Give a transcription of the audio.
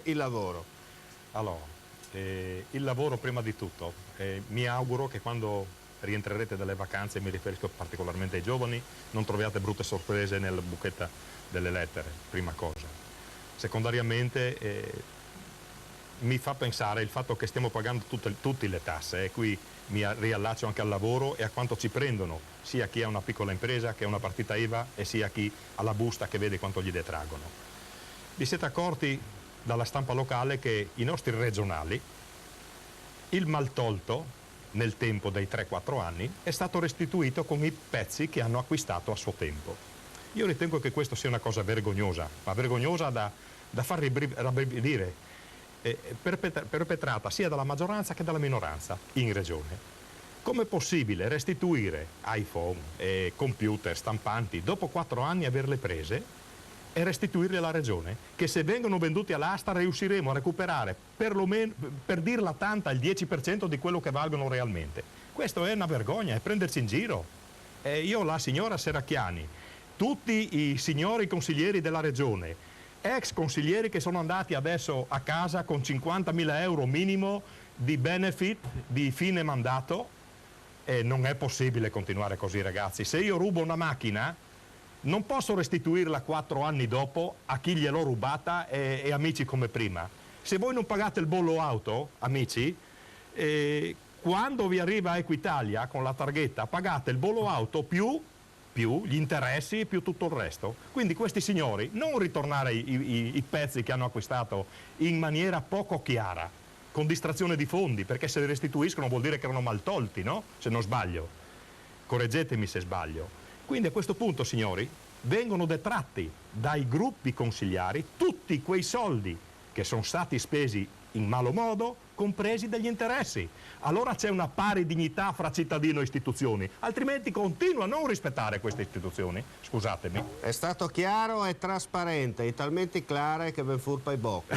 il lavoro. Allora, il lavoro prima di tutto. Mi auguro che quando rientrerete dalle vacanze, mi riferisco particolarmente ai giovani, non troviate brutte sorprese nella buchetta delle lettere, prima cosa. Secondariamente, mi fa pensare il fatto che stiamo pagando tutte le tasse, e qui mi riallaccio anche al lavoro e a quanto ci prendono, sia chi ha una piccola impresa che ha una partita IVA e sia chi ha la busta che vede quanto gli detraggono. Vi siete accorti dalla stampa locale che i nostri regionali, il maltolto nel tempo dei 3-4 anni è stato restituito con i pezzi che hanno acquistato a suo tempo. Io ritengo che questo sia una cosa vergognosa, ma vergognosa da far rabbrividire, perpetrata sia dalla maggioranza che dalla minoranza in regione. Com'è possibile restituire iPhone, computer, stampanti, dopo 4 anni averle prese e restituirle alla regione, che se vengono venduti all'asta riusciremo a recuperare perlomeno, per dirla tanta, il 10% di quello che valgono realmente? Questo è una vergogna, è prenderci in giro. Io, la signora Serracchiani, tutti i signori consiglieri della regione, ex consiglieri che sono andati adesso a casa con 50.000 euro minimo di benefit di fine mandato, non è possibile continuare così, ragazzi. Se io rubo una macchina non posso restituirla 4 anni dopo a chi gliel'ho rubata e amici come prima. Se voi non pagate il bollo auto, amici, quando vi arriva Equitalia con la targhetta pagate il bollo auto più gli interessi, più tutto il resto. Quindi questi signori non ritornare i pezzi che hanno acquistato in maniera poco chiara, con distrazione di fondi, perché se li restituiscono vuol dire che erano mal tolti, no? Se non sbaglio. Correggetemi se sbaglio. Quindi a questo punto, signori, vengono detratti dai gruppi consigliari tutti quei soldi che sono stati spesi in malo modo, compresi degli interessi. Allora c'è una pari dignità fra cittadino e istituzioni, altrimenti continua a non rispettare queste istituzioni. Scusatemi. È stato chiaro e trasparente, e talmente chiaro che ben furpa i bocchi.